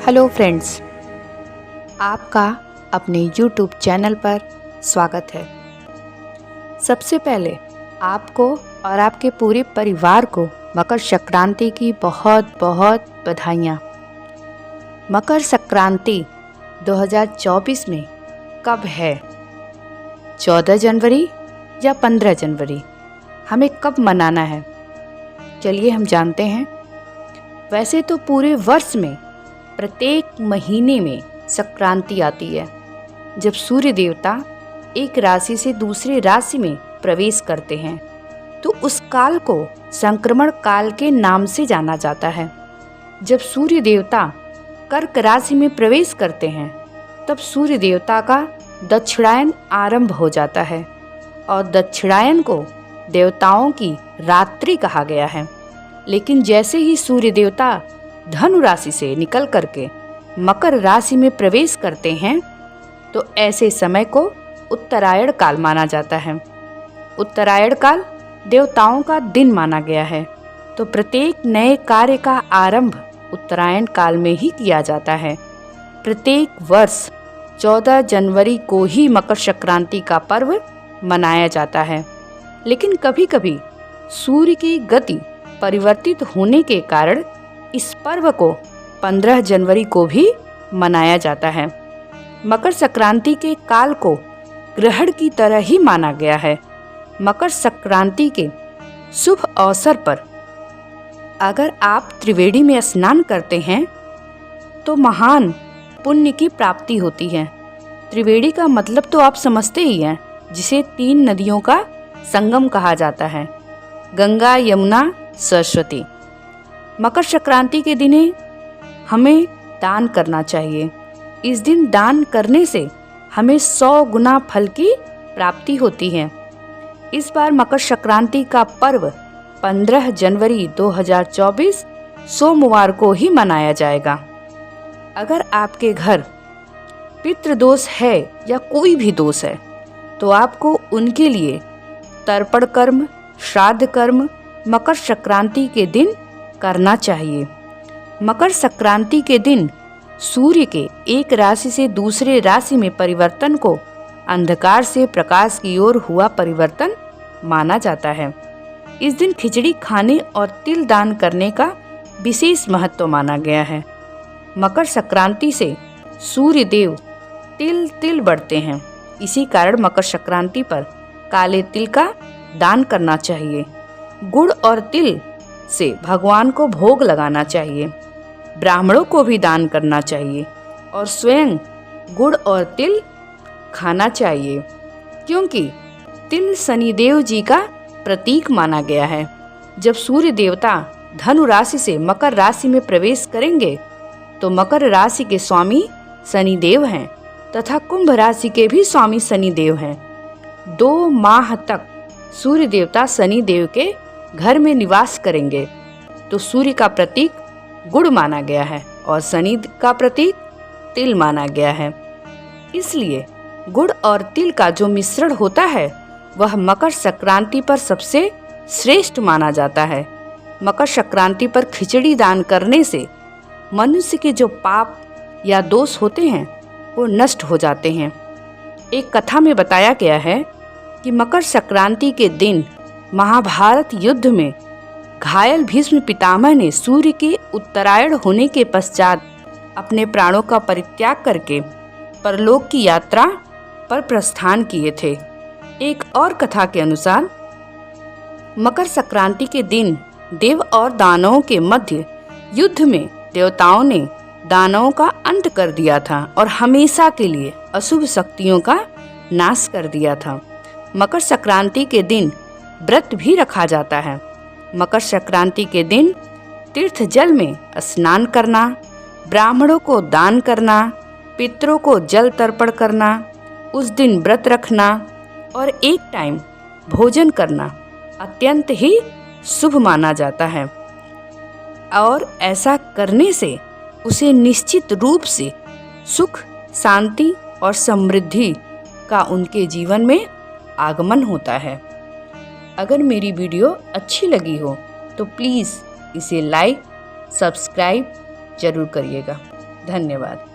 Hello friends, आपका अपने YouTube channel पर स्वागत है। सबसे पहले आपको और आपके पूरे परिवार को मकर संक्रांति की बहुत बहुत बधाइयाँ। मकर संक्रांति 2024 में कब है? 14 जनवरी या 15 जनवरी? हमें कब मनाना है? चलिए हम जानते हैं। वैसे तो पूरे वर्ष में प्रत्येक महीने में संक्रांति आती है, जब सूर्य देवता एक राशि से दूसरे राशि में प्रवेश करते हैं, तो उस काल को संक्रमण काल के नाम से जाना जाता है। जब सूर्य देवता कर्क राशि में प्रवेश करते हैं, तब सूर्य देवता का दक्षिणायन आरंभ हो जाता है और दक्षिणायन को देवताओं की रात्रि कहा गया है। लेकिन जैसे ही सूर्य देवता धनु राशि से निकल करके मकर राशि में प्रवेश करते हैं, तो ऐसे समय को उत्तरायण काल माना जाता है। उत्तरायण काल देवताओं का दिन माना गया है, तो प्रत्येक नए कार्य का आरंभ उत्तरायण काल में ही किया जाता है। प्रत्येक वर्ष 14 जनवरी को ही मकर संक्रांति का पर्व मनाया जाता है, लेकिन कभी कभी सूर्य की गति परिवर्तित होने के कारण इस पर्व को 15 जनवरी को भी मनाया जाता है। मकर संक्रांति के काल को ग्रहण की तरह ही माना गया है। मकर संक्रांति के शुभ अवसर पर अगर आप त्रिवेणी में स्नान करते हैं तो महान पुण्य की प्राप्ति होती है। त्रिवेणी का मतलब तो आप समझते ही हैं, जिसे 3 नदियों का संगम कहा जाता है, गंगा, यमुना, सरस्वती। मकर संक्रांति के दिन हमें दान करना चाहिए। इस दिन दान करने से हमें 100 गुना फल की प्राप्ति होती है। इस बार मकर संक्रांति का पर्व 15 जनवरी 2024 सोमवार को ही मनाया जाएगा। अगर आपके घर पितृदोष है या कोई भी दोष है, तो आपको उनके लिए तर्पण कर्म, श्राद्ध कर्म मकर संक्रांति के दिन करना चाहिए। मकर संक्रांति के दिन सूर्य के एक राशि से दूसरे राशि में परिवर्तन को अंधकार से प्रकाश की ओर हुआ परिवर्तन माना जाता है। इस दिन खिचड़ी खाने और तिल दान करने का विशेष महत्व माना गया है। मकर संक्रांति से सूर्य देव तिल तिल बढ़ते हैं। इसी कारण मकर संक्रांति पर काले तिल का दान करना चाहिए। गुड़ और तिल से भगवान को भोग लगाना चाहिए। ब्राह्मणों को भी दान करना चाहिए और स्वयं गुड़ और तिल खाना चाहिए, क्योंकि तिल शनिदेव जी का प्रतीक माना गया है। जब सूर्य देवता धनु राशि से मकर राशि में प्रवेश करेंगे, तो मकर राशि के स्वामी शनिदेव हैं तथा कुंभ राशि के भी स्वामी शनिदेव हैं। 2 माह तक सूर्य देवता शनिदेव के घर में निवास करेंगे, तो सूर्य का प्रतीक गुड़ माना गया है और शनि का प्रतीक तिल माना गया है। इसलिए गुड़ और तिल का जो मिश्रण होता है, वह मकर संक्रांति पर सबसे श्रेष्ठ माना जाता है। मकर संक्रांति पर खिचड़ी दान करने से मनुष्य के जो पाप या दोष होते हैं, वो नष्ट हो जाते हैं। एक कथा में बताया गया है कि मकर संक्रांति के दिन महाभारत युद्ध में घायल भीष्म पितामह ने सूर्य के उत्तरायण होने के पश्चात अपने प्राणों का परित्याग करके परलोक की यात्रा पर प्रस्थान किए थे। एक और कथा के अनुसार मकर संक्रांति के दिन देव और दानवों के मध्य युद्ध में देवताओं ने दानवों का अंत कर दिया था और हमेशा के लिए अशुभ शक्तियों का नाश कर दिया था। मकर संक्रांति के दिन व्रत भी रखा जाता है। मकर संक्रांति के दिन तीर्थ जल में स्नान करना, ब्राह्मणों को दान करना, पितरों को जल तर्पण करना, उस दिन व्रत रखना और एक टाइम भोजन करना अत्यंत ही शुभ माना जाता है और ऐसा करने से उसे निश्चित रूप से सुख, शांति और समृद्धि का उनके जीवन में आगमन होता है। अगर मेरी वीडियो अच्छी लगी हो तो प्लीज़ इसे लाइक, सब्सक्राइब जरूर करिएगा। धन्यवाद।